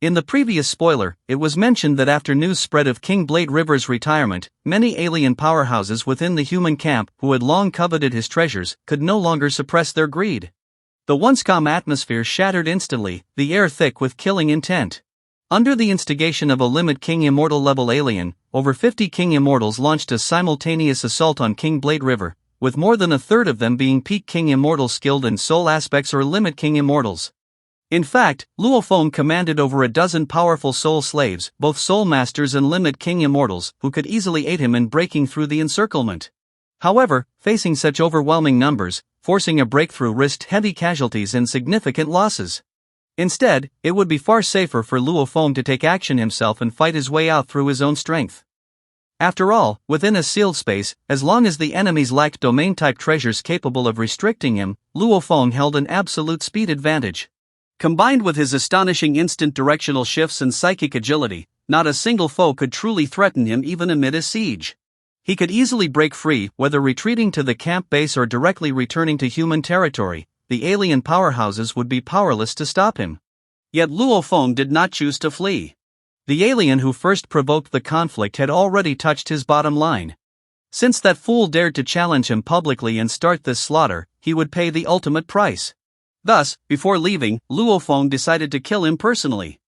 In the previous spoiler, it was mentioned that after news spread of King Blade River's retirement, many alien powerhouses within the human camp who had long coveted his treasures could no longer suppress their greed. The once calm atmosphere shattered instantly, the air thick with killing intent. Under the instigation of a Limit King Immortal level alien, over 50 King Immortals launched a simultaneous assault on King Blade River, with more than a third of them being Peak King Immortals skilled in soul aspects or Limit King Immortals. In fact, Luo Feng commanded over a dozen powerful soul slaves, both soul masters and Limit King Immortals, who could easily aid him in breaking through the encirclement. However, facing such overwhelming numbers, forcing a breakthrough risked heavy casualties and significant losses. Instead, it would be far safer for Luo Feng to take action himself and fight his way out through his own strength. After all, within a sealed space, as long as the enemies lacked domain-type treasures capable of restricting him, Luo Feng held an absolute speed advantage. Combined with his astonishing instant directional shifts and psychic agility, not a single foe could truly threaten him even amid a siege. He could easily break free, whether retreating to the camp base or directly returning to human territory. The alien powerhouses would be powerless to stop him. Yet Luo Feng did not choose to flee. The alien who first provoked the conflict had already touched his bottom line. Since that fool dared to challenge him publicly and start this slaughter, he would pay the ultimate price. Thus, before leaving, Luo Feng decided to kill him personally.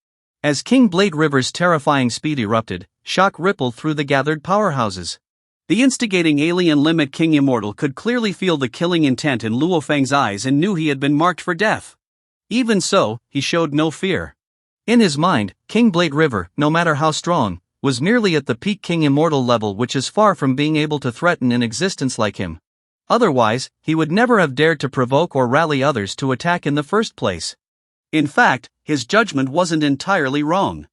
As King Blade River's terrifying speed erupted, shock rippled through the gathered powerhouses. The instigating alien Limit King Immortal could clearly feel the killing intent in Luo Feng's eyes and knew he had been marked for death. Even so, he showed no fear. In his mind, King Blade River, no matter how strong, was merely at the Peak King Immortal level, which is far from being able to threaten an existence like him. Otherwise, he would never have dared to provoke or rally others to attack in the first place. In fact, his judgment wasn't entirely wrong.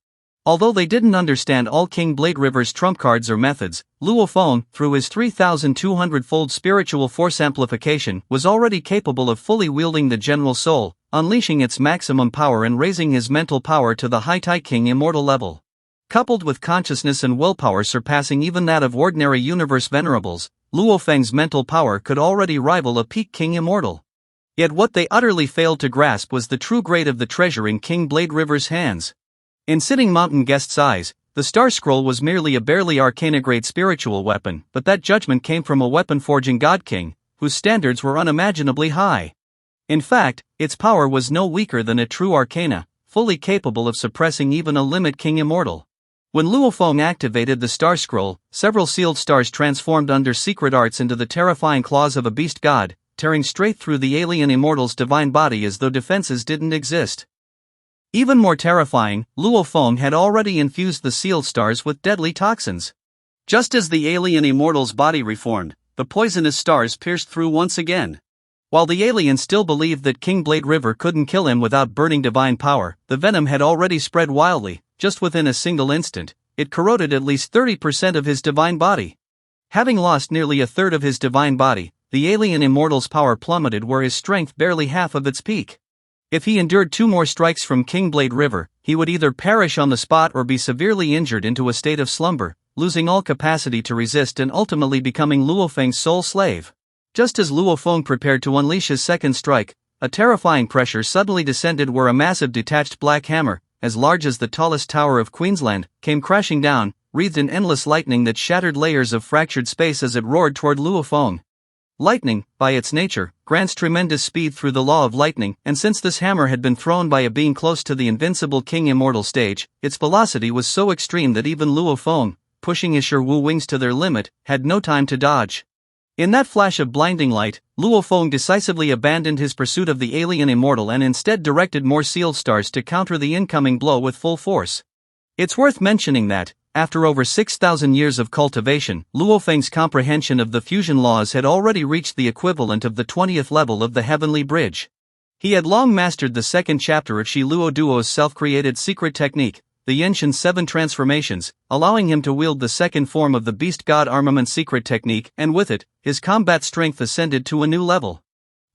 Although they didn't understand all King Blade River's trump cards or methods, Luo Feng, through his 3,200-fold spiritual force amplification, was already capable of fully wielding the General Soul, unleashing its maximum power and raising his mental power to the high Tai King Immortal level. Coupled with consciousness and willpower surpassing even that of ordinary universe venerables, Luo Feng's mental power could already rival a Peak King Immortal. Yet what they utterly failed to grasp was the true grade of the treasure in King Blade River's hands. In Sitting Mountain Guest's eyes, the Star Scroll was merely a barely arcana-grade spiritual weapon, but that judgment came from a weapon-forging God King, whose standards were unimaginably high. In fact, its power was no weaker than a true arcana, fully capable of suppressing even a Limit King Immortal. When Luo Feng activated the Star Scroll, several sealed stars transformed under secret arts into the terrifying claws of a beast god, tearing straight through the alien immortal's divine body as though defenses didn't exist. Even more terrifying, Luo Feng had already infused the sealed stars with deadly toxins. Just as the alien immortal's body reformed, the poisonous stars pierced through once again. While the alien still believed that King Blade River couldn't kill him without burning divine power, the venom had already spread wildly. Just within a single instant, it corroded at least 30% of his divine body. Having lost nearly a third of his divine body, the alien immortal's power plummeted where his strength barely half of its peak. If he endured 2 more strikes from King Blade River, he would either perish on the spot or be severely injured into a state of slumber, losing all capacity to resist and ultimately becoming Luo Feng's sole slave. Just as Luo Feng prepared to unleash his second strike, a terrifying pressure suddenly descended where a massive detached black hammer, as large as the tallest tower of Queensland, came crashing down, wreathed in endless lightning that shattered layers of fractured space as it roared toward Luo Feng. Lightning, by its nature, grants tremendous speed through the law of lightning, and since this hammer had been thrown by a being close to the invincible King Immortal stage, its velocity was so extreme that even Luo Feng, pushing his Shi Wu wings to their limit, had no time to dodge. In that flash of blinding light, Luo Feng decisively abandoned his pursuit of the alien immortal and instead directed more sealed stars to counter the incoming blow with full force. It's worth mentioning that, after over 6,000 years of cultivation, Luo Feng's comprehension of the fusion laws had already reached the equivalent of the 20th level of the Heavenly Bridge. He had long mastered the second chapter of Shi Luo Duo's self-created secret technique, the Yenshin 7 transformations, allowing him to wield the second form of the Beast God armament secret technique, and with it, his combat strength ascended to a new level.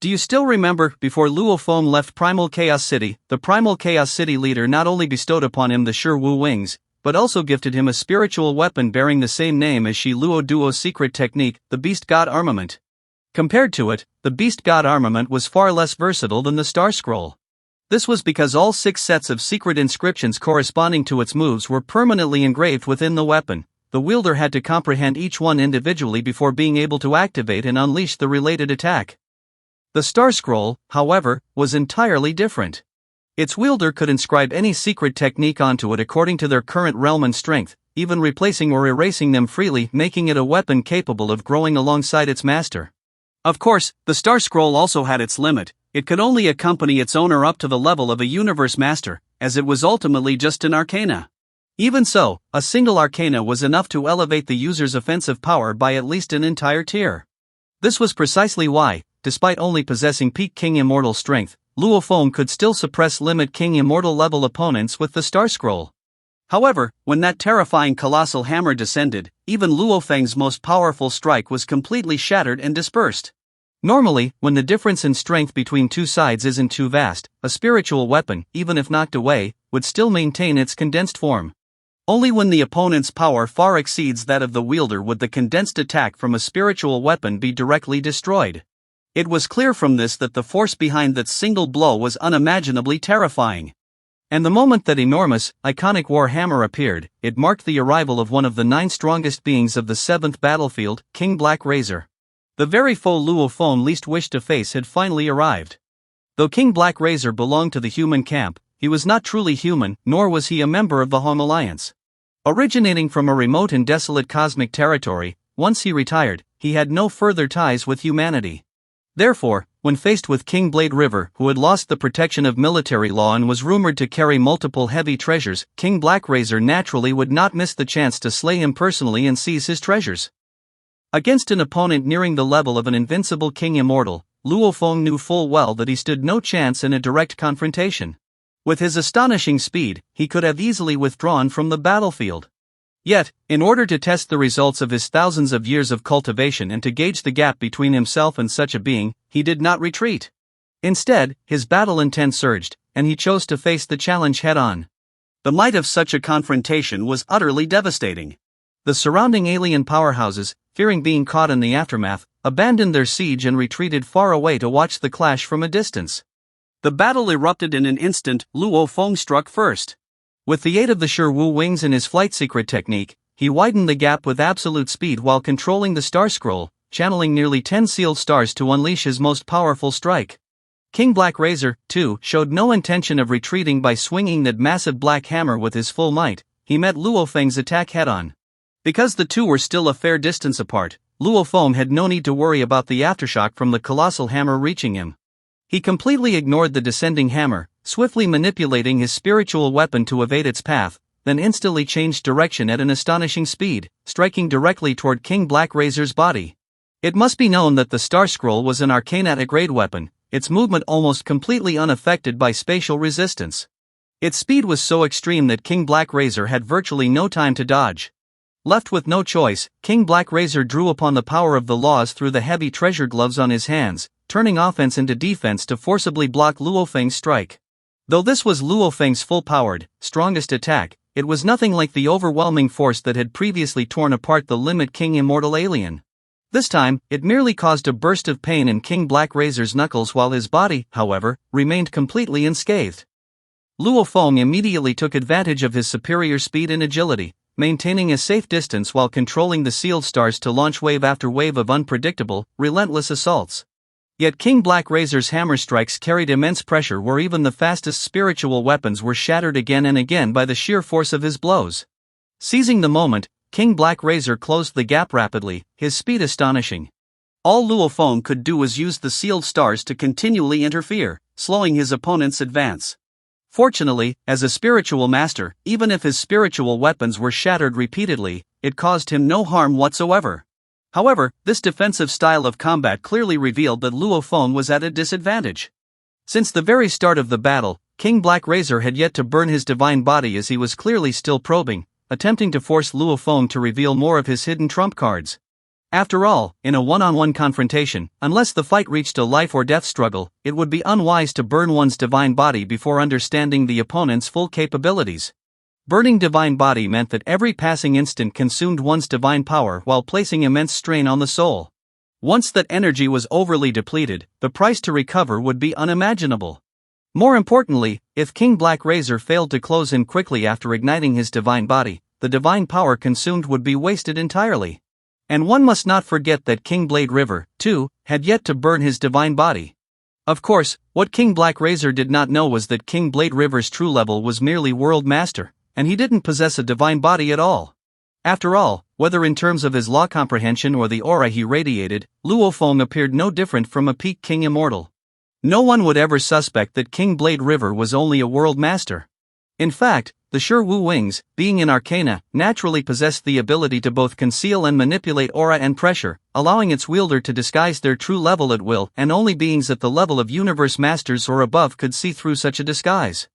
Do you still remember, before Luo Feng left Primal Chaos City, the Primal Chaos City leader not only bestowed upon him the Shi Wu wings, but also gifted him a spiritual weapon bearing the same name as Shi Luo Duo's secret technique, the Beast God armament. Compared to it, the Beast God armament was far less versatile than the Star Scroll. This was because all 6 sets of secret inscriptions corresponding to its moves were permanently engraved within the weapon. The wielder had to comprehend each one individually before being able to activate and unleash the related attack. The Star Scroll, however, was entirely different. Its wielder could inscribe any secret technique onto it according to their current realm and strength, even replacing or erasing them freely, making it a weapon capable of growing alongside its master. Of course, the Star Scroll also had its limit. It could only accompany its owner up to the level of a universe master, as it was ultimately just an arcana. Even so, a single arcana was enough to elevate the user's offensive power by at least an entire tier. This was precisely why, despite only possessing peak King Immortal strength, Luo Feng could still suppress limit King Immortal level opponents with the Star Scroll. However, when that terrifying colossal hammer descended, even Luo Feng's most powerful strike was completely shattered and dispersed. Normally, when the difference in strength between two sides isn't too vast, a spiritual weapon, even if knocked away, would still maintain its condensed form. Only when the opponent's power far exceeds that of the wielder would the condensed attack from a spiritual weapon be directly destroyed. It was clear from this that the force behind that single blow was unimaginably terrifying. And the moment that enormous, iconic war hammer appeared, it marked the arrival of one of the 9 strongest beings of the 7th battlefield, King Black Razor. The very foe Luo Feng least wished to face had finally arrived. Though King Black Razor belonged to the human camp, he was not truly human, nor was he a member of the Home Alliance. Originating from a remote and desolate cosmic territory, once he retired, he had no further ties with humanity. Therefore, when faced with King Blade River, who had lost the protection of military law and was rumored to carry multiple heavy treasures, King Black Razor naturally would not miss the chance to slay him personally and seize his treasures. Against an opponent nearing the level of an invincible King Immortal, Luo Feng knew full well that he stood no chance in a direct confrontation. With his astonishing speed, he could have easily withdrawn from the battlefield. Yet, in order to test the results of his thousands of years of cultivation and to gauge the gap between himself and such a being, he did not retreat. Instead, his battle intent surged, and he chose to face the challenge head-on. The might of such a confrontation was utterly devastating. The surrounding alien powerhouses, fearing being caught in the aftermath, abandoned their siege and retreated far away to watch the clash from a distance. The battle erupted in an instant. Luo Feng struck first. With the aid of the Sure Wu wings and his flight secret technique, he widened the gap with absolute speed while controlling the Star Scroll, channeling nearly 10 sealed stars to unleash his most powerful strike. King Black Razor, too, showed no intention of retreating by swinging that massive black hammer with his full might. He met Luo Feng's attack head-on. Because the two were still a fair distance apart, Luo Feng had no need to worry about the aftershock from the colossal hammer reaching him. He completely ignored the descending hammer, swiftly manipulating his spiritual weapon to evade its path, then instantly changed direction at an astonishing speed, striking directly toward King Black Razor's body. It must be known that the Star Scroll was an arcana-grade weapon, its movement almost completely unaffected by spatial resistance. Its speed was so extreme that King Black Razor had virtually no time to dodge. Left with no choice, King Black Razor drew upon the power of the laws through the heavy treasure gloves on his hands, turning offense into defense to forcibly block Luo Feng's strike. Though this was Luo Feng's full-powered, strongest attack, it was nothing like the overwhelming force that had previously torn apart the Limit King Immortal alien. This time, it merely caused a burst of pain in King Black Razor's knuckles while his body, however, remained completely unscathed. Luo Feng immediately took advantage of his superior speed and agility, maintaining a safe distance while controlling the sealed stars to launch wave after wave of unpredictable, relentless assaults. Yet King Black Razor's hammer strikes carried immense pressure where even the fastest spiritual weapons were shattered again and again by the sheer force of his blows. Seizing the moment, King Black Razor closed the gap rapidly, his speed astonishing. All Luo Feng could do was use the sealed stars to continually interfere, slowing his opponent's advance. Fortunately, as a spiritual master, even if his spiritual weapons were shattered repeatedly, it caused him no harm whatsoever. However, this defensive style of combat clearly revealed that Luo Feng was at a disadvantage. Since the very start of the battle, King Black Razor had yet to burn his divine body as he was clearly still probing, attempting to force Luo Feng to reveal more of his hidden trump cards. After all, in a one-on-one confrontation, unless the fight reached a life-or-death struggle, it would be unwise to burn one's divine body before understanding the opponent's full capabilities. Burning divine body meant that every passing instant consumed one's divine power while placing immense strain on the soul. Once that energy was overly depleted, the price to recover would be unimaginable. More importantly, if King Black Razor failed to close in quickly after igniting his divine body, the divine power consumed would be wasted entirely. And one must not forget that King Blade River, too, had yet to burn his divine body. Of course, what King Black Razor did not know was that King Blade River's true level was merely World Master, and he didn't possess a divine body at all. After all, whether in terms of his law comprehension or the aura he radiated, Luo Feng appeared no different from a peak King Immortal. No one would ever suspect that King Blade River was only a World Master. In fact, the Shi Wu Wings, being in Arcana, naturally possessed the ability to both conceal and manipulate aura and pressure, allowing its wielder to disguise their true level at will, and only beings at the level of Universe Masters or above could see through such a disguise.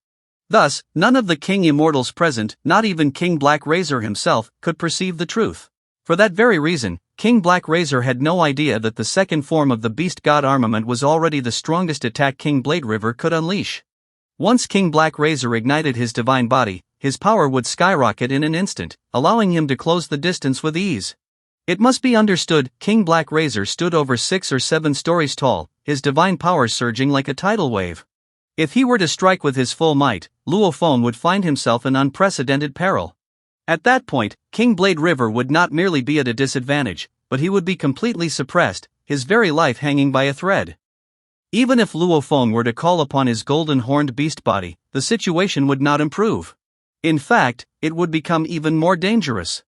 Thus, none of the King Immortals present, not even King Black Razor himself, could perceive the truth. For that very reason, King Black Razor had no idea that the second form of the Beast God armament was already the strongest attack King Blade River could unleash. Once King Black Razor ignited his divine body, his power would skyrocket in an instant, allowing him to close the distance with ease. It must be understood, King Black Razor stood over 6 or 7 stories tall, his divine power surging like a tidal wave. If he were to strike with his full might, Luo Feng would find himself in unprecedented peril. At that point, King Blade River would not merely be at a disadvantage, but he would be completely suppressed, his very life hanging by a thread. Even if Luo Feng were to call upon his golden horned beast body, the situation would not improve. In fact, it would become even more dangerous.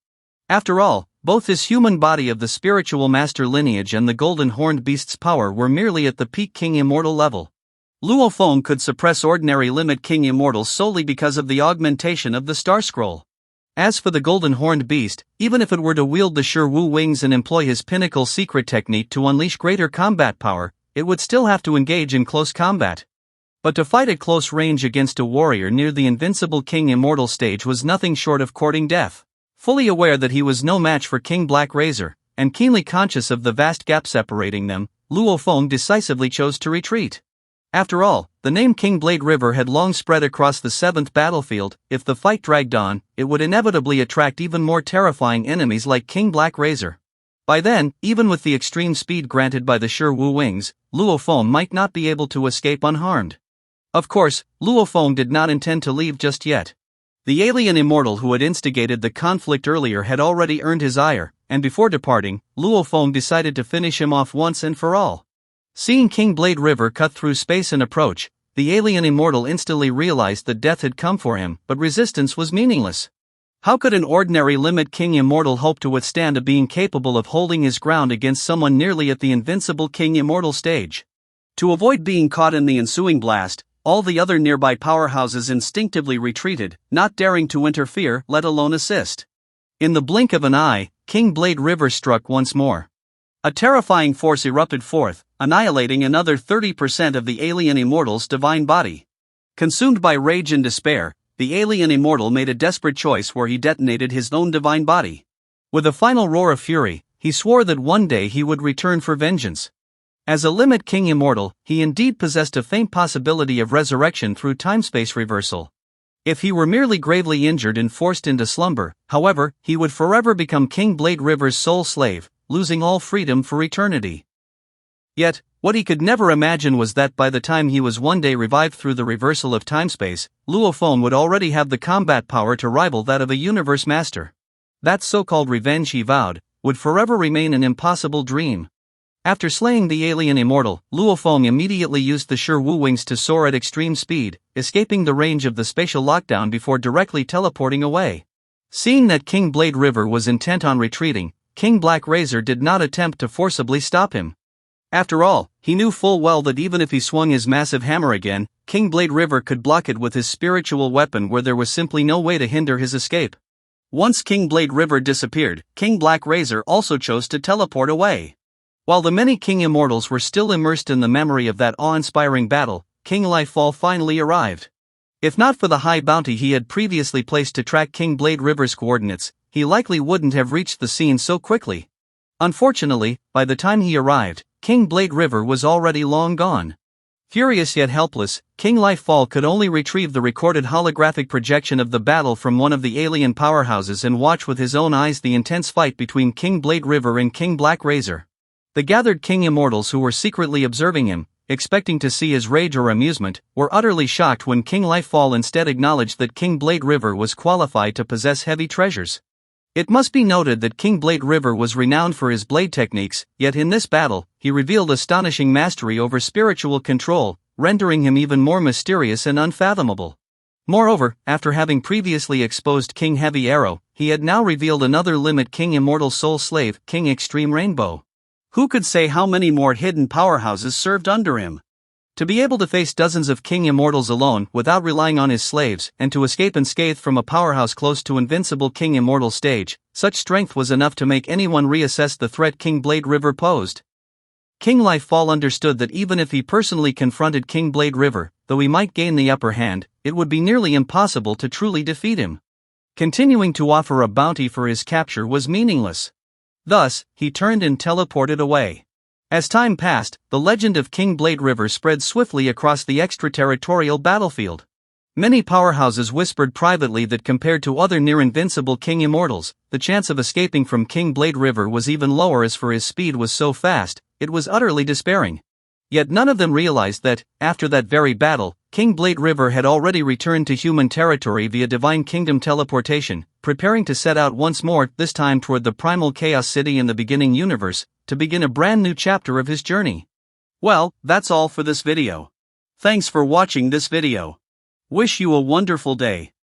After all, both his human body of the spiritual master lineage and the golden horned beast's power were merely at the peak King Immortal level. Luo Feng could suppress ordinary limit King Immortals solely because of the augmentation of the Star Scroll. As for the golden horned beast, even if it were to wield the Shi Wu Wings and employ his pinnacle secret technique to unleash greater combat power, it would still have to engage in close combat. But to fight at close range against a warrior near the invincible King Immortal stage was nothing short of courting death. Fully aware that he was no match for King Black Razor, and keenly conscious of the vast gap separating them, Luo Feng decisively chose to retreat. After all, the name King Blade River had long spread across the 7th battlefield. If the fight dragged on, it would inevitably attract even more terrifying enemies like King Black Razor. By then, even with the extreme speed granted by the Shi Wu Wings, Luo Feng might not be able to escape unharmed. Of course, Luo Feng did not intend to leave just yet. The alien immortal who had instigated the conflict earlier had already earned his ire, and before departing, Luo Feng decided to finish him off once and for all. Seeing King Blade River cut through space and approach, the alien immortal instantly realized that death had come for him, but resistance was meaningless. How could an ordinary limit King Immortal hope to withstand a being capable of holding his ground against someone nearly at the invincible King Immortal stage? To avoid being caught in the ensuing blast, all the other nearby powerhouses instinctively retreated, not daring to interfere, let alone assist. In the blink of an eye, King Blade River struck once more. A terrifying force erupted forth, annihilating another 30% of the alien immortal's divine body. Consumed by rage and despair, the alien immortal made a desperate choice where he detonated his own divine body. With a final roar of fury, he swore that one day he would return for vengeance. As a limit King Immortal, he indeed possessed a faint possibility of resurrection through time-space reversal. If he were merely gravely injured and forced into slumber, however, he would forever become King Blade River's sole slave, losing all freedom for eternity. Yet, what he could never imagine was that by the time he was one day revived through the reversal of time-space, Luo Feng would already have the combat power to rival that of a universe master. That so-called revenge, he vowed, would forever remain an impossible dream. After slaying the alien immortal, Luo Feng immediately used the Shi Wu Wings to soar at extreme speed, escaping the range of the spatial lockdown before directly teleporting away. Seeing that King Blade River was intent on retreating, King Black Razor did not attempt to forcibly stop him. After all, he knew full well that even if he swung his massive hammer again, King Blade River could block it with his spiritual weapon where there was simply no way to hinder his escape. Once King Blade River disappeared, King Black Razor also chose to teleport away. While the many King Immortals were still immersed in the memory of that awe-inspiring battle, King Lightfall finally arrived. If not for the high bounty he had previously placed to track King Blade River's coordinates, he likely wouldn't have reached the scene so quickly. Unfortunately, by the time he arrived, King Blade River was already long gone. Furious yet helpless, King Lightfall could only retrieve the recorded holographic projection of the battle from one of the alien powerhouses and watch with his own eyes the intense fight between King Blade River and King Black Razor. The gathered King Immortals who were secretly observing him, expecting to see his rage or amusement, were utterly shocked when King Lifefall instead acknowledged that King Blade River was qualified to possess heavy treasures. It must be noted that King Blade River was renowned for his blade techniques, yet in this battle, he revealed astonishing mastery over spiritual control, rendering him even more mysterious and unfathomable. Moreover, after having previously exposed King Heavy Arrow, he had now revealed another limit: King Immortal Soul Slave, King Extreme Rainbow. Who could say how many more hidden powerhouses served under him? To be able to face dozens of King Immortals alone without relying on his slaves, and to escape unscathed from a powerhouse close to invincible King Immortal stage, such strength was enough to make anyone reassess the threat King Blade River posed. King Lifefall understood that even if he personally confronted King Blade River, though he might gain the upper hand, it would be nearly impossible to truly defeat him. Continuing to offer a bounty for his capture was meaningless. Thus, he turned and teleported away. As time passed, the legend of King Blade River spread swiftly across the extraterritorial battlefield. Many powerhouses whispered privately that compared to other near-invincible King Immortals, the chance of escaping from King Blade River was even lower, as for his speed was so fast, it was utterly despairing. Yet none of them realized that, after that very battle, King Blade River had already returned to human territory via Divine Kingdom teleportation, preparing to set out once more, this time toward the Primal Chaos City in the beginning universe, to begin a brand new chapter of his journey. Well, that's all for this video. Thanks for watching this video. Wish you a wonderful day.